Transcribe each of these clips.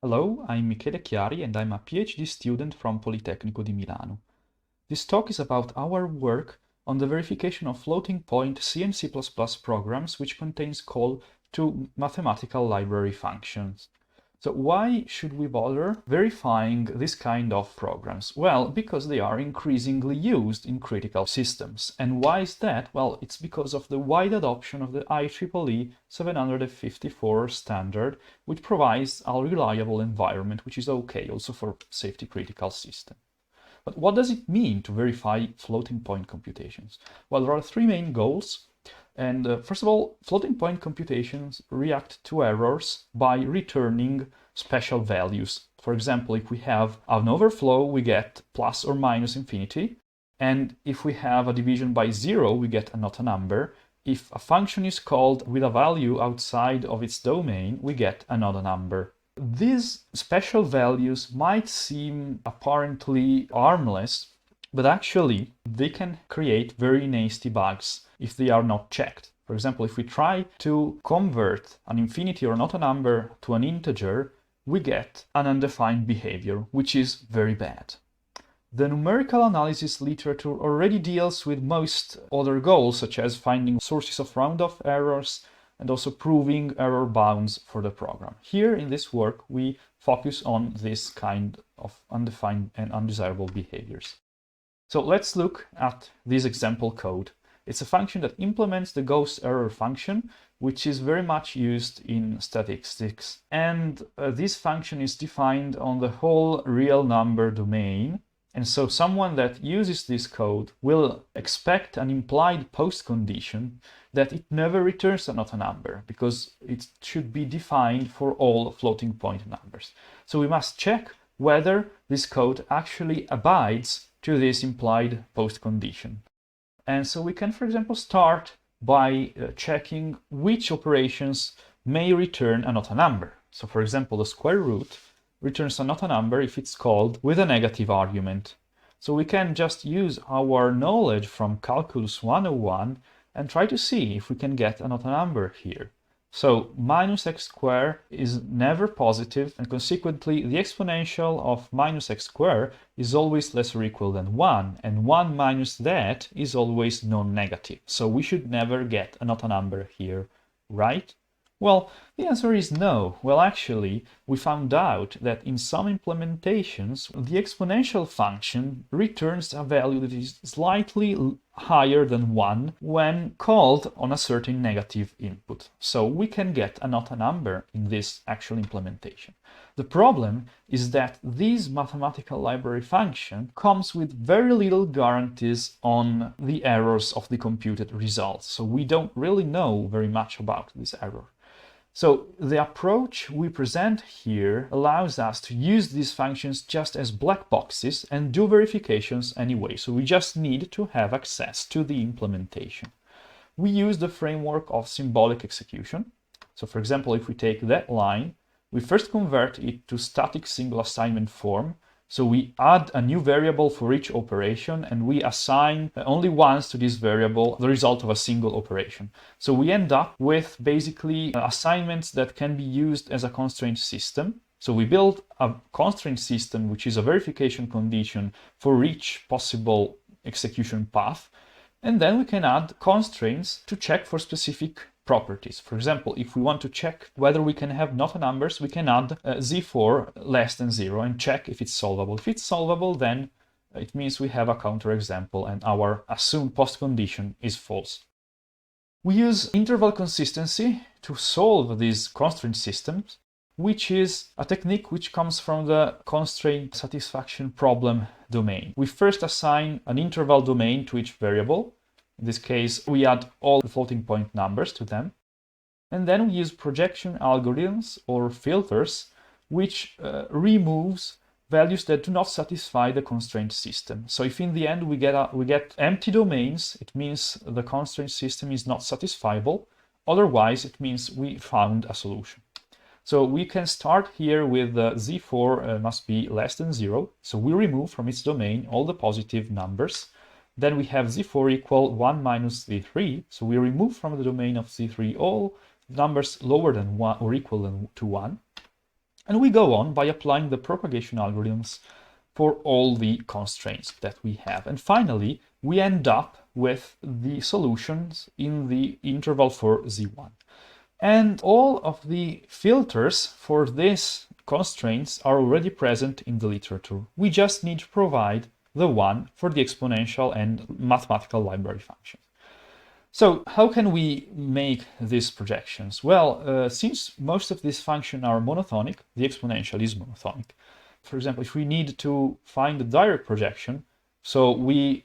Hello, I'm Michele Chiari and I'm a PhD student from Politecnico di Milano. This talk is about our work on the verification of floating point C and C++ programs which contains call to mathematical library functions. So why should we bother verifying this kind of programs? Well, because they are increasingly used in critical systems. And why is that? Well, it's because of the wide adoption of the IEEE 754 standard, which provides a reliable environment, which is okay also for safety critical systems. But what does it mean to verify floating point computations? Well, there are three main goals. And first of all, floating point computations react to errors by returning special values. For example, if we have an overflow, we get plus or minus infinity. And if we have a division by 0, we get not a number. If a function is called with a value outside of its domain, we get another number. These special values might seem apparently harmless, but actually they can create very nasty bugs if they are not checked. For example, if we try to convert an infinity or not a number to an integer, we get an undefined behavior, which is very bad. The numerical analysis literature already deals with most other goals, such as finding sources of round-off errors and also proving error bounds for the program. Here in this work, we focus on this kind of undefined and undesirable behaviors. So let's look at this example code. It's a function that implements the ghost error function, which is very much used in statistics. And this function is defined on the whole real number domain. And so someone that uses this code will expect an implied post condition that it never returns not a number, because it should be defined for all floating point numbers. So we must check whether this code actually abides to this implied post condition. And so we can, for example, start by checking which operations may return a not a number. So for example, the square root returns a not a number if it's called with a negative argument. So we can just use our knowledge from Calculus 101 and try to see if we can get a not a number here. So minus x squared is never positive, and consequently the exponential of minus x squared is always less or equal than 1, and 1 minus that is always non-negative. So we should never get a not a number here, right? Well, the answer is no. Well, actually, we found out that in some implementations, the exponential function returns a value that is slightly higher than 1 when called on a certain negative input. So we can get a not a number in this actual implementation. The problem is that this mathematical library function comes with very little guarantees on the errors of the computed results. So we don't really know very much about this error. So the approach we present here allows us to use these functions just as black boxes and do verifications anyway. So we just need to have access to the implementation. We use the framework of symbolic execution. So for example, if we take that line, we first convert it to static single assignment form. So we add a new variable for each operation and we assign only once to this variable the result of a single operation. So we end up with basically assignments that can be used as a constraint system. So we build a constraint system which is a verification condition for each possible execution path. And then we can add constraints to check for specific properties. For example, if we want to check whether we can have not a numbers, we can add z4 less than 0 and check if it's solvable. If it's solvable, then it means we have a counterexample and our assumed post condition is false. We use interval consistency to solve these constraint systems, which is a technique which comes from the constraint satisfaction problem domain. We first assign an interval domain to each variable. In this case, we add all the floating point numbers to them. And then we use projection algorithms or filters, which removes values that do not satisfy the constraint system. So if in the end we get empty domains, it means the constraint system is not satisfiable. Otherwise, it means we found a solution. So we can start here with z4 must be less than 0. So we remove from its domain all the positive numbers. Then we have z4 equal 1 minus z3. So we remove from the domain of z3 all numbers lower than 1 or equal to 1. And we go on by applying the propagation algorithms for all the constraints that we have. And finally, we end up with the solutions in the interval for z1. And all of the filters for these constraints are already present in the literature. We just need to provide the one for the exponential and mathematical library functions. So how can we make these projections? Well, since most of these functions are monotonic, the exponential is monotonic. For example, if we need to find a direct projection, so we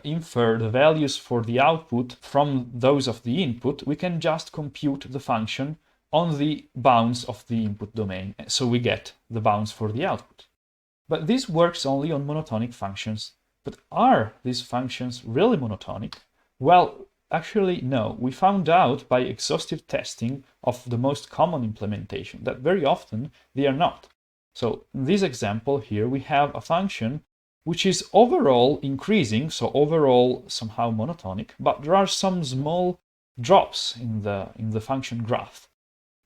infer the values for the output from those of the input, we can just compute the function on the bounds of the input domain. So we get the bounds for the output. But this works only on monotonic functions. But are these functions really monotonic? Well, actually, no. We found out by exhaustive testing of the most common implementation that very often they are not. So in this example here, we have a function which is overall increasing, so overall somehow monotonic, but there are some small drops in the function graph,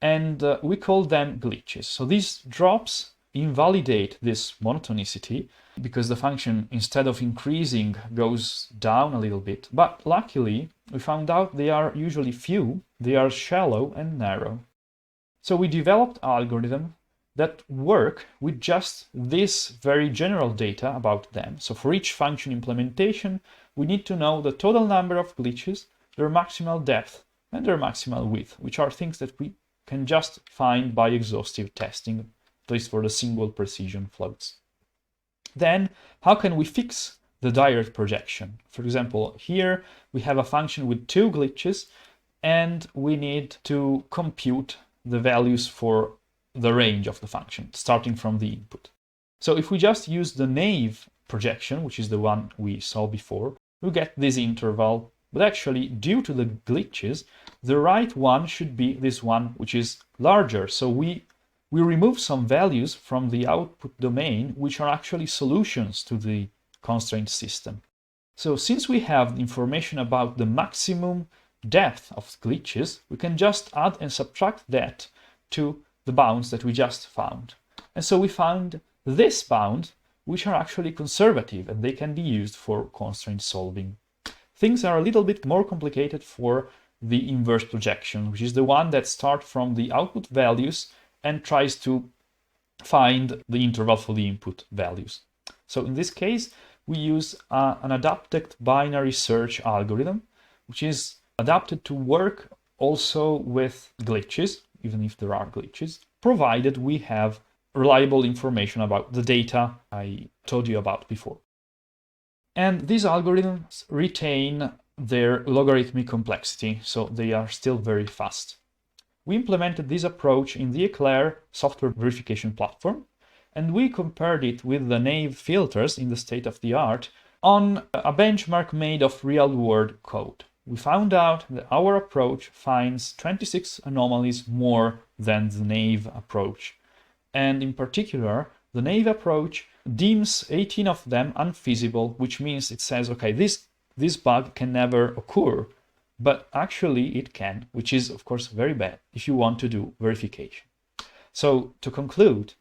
and we call them glitches. So these drops invalidate this monotonicity because the function, instead of increasing, goes down a little bit. But luckily, we found out they are usually few, they are shallow and narrow. So we developed algorithms that work with just this very general data about them. So for each function implementation, we need to know the total number of glitches, their maximal depth, and their maximal width, which are things that we can just find by exhaustive testing, at least for the single precision floats. Then, how can we fix the direct projection? For example, here we have a function with two glitches, and we need to compute the values for the range of the function, starting from the input. So if we just use the naive projection, which is the one we saw before, we get this interval. But actually, due to the glitches, the right one should be this one, which is larger. So we remove some values from the output domain, which are actually solutions to the constraint system. So since we have information about the maximum depth of glitches, we can just add and subtract that to the bounds that we just found. And so we found this bound, which are actually conservative, and they can be used for constraint solving. Things are a little bit more complicated for the inverse projection, which is the one that starts from the output values and tries to find the interval for the input values. So in this case, we use an adapted binary search algorithm, which is adapted to work also with glitches, even if there are glitches, provided we have reliable information about the data I told you about before. And these algorithms retain their logarithmic complexity, so they are still very fast. We implemented this approach in the Eclair software verification platform, and we compared it with the naive filters in the state of the art on a benchmark made of real-world code. We found out that our approach finds 26 anomalies more than the naive approach. And in particular, the naive approach deems 18 of them unfeasible, which means it says, okay, this bug can never occur, but actually it can, which is of course very bad if you want to do verification. So to conclude,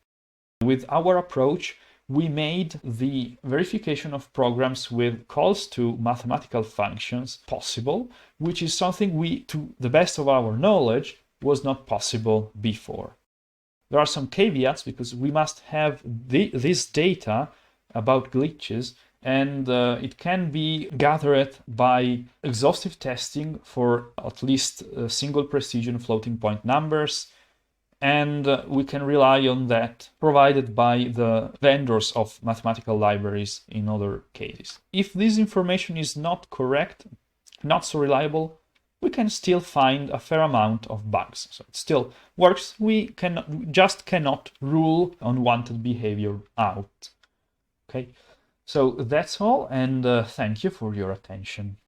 with our approach, we made the verification of programs with calls to mathematical functions possible, which is something we, to the best of our knowledge, was not possible before. There are some caveats because we must have this data about glitches, and it can be gathered by exhaustive testing for at least single precision floating point numbers, and we can rely on that provided by the vendors of mathematical libraries in other cases. If this information is not correct, not so reliable, we can still find a fair amount of bugs. So it still works. We just cannot rule unwanted behavior out. Okay, so that's all, and thank you for your attention.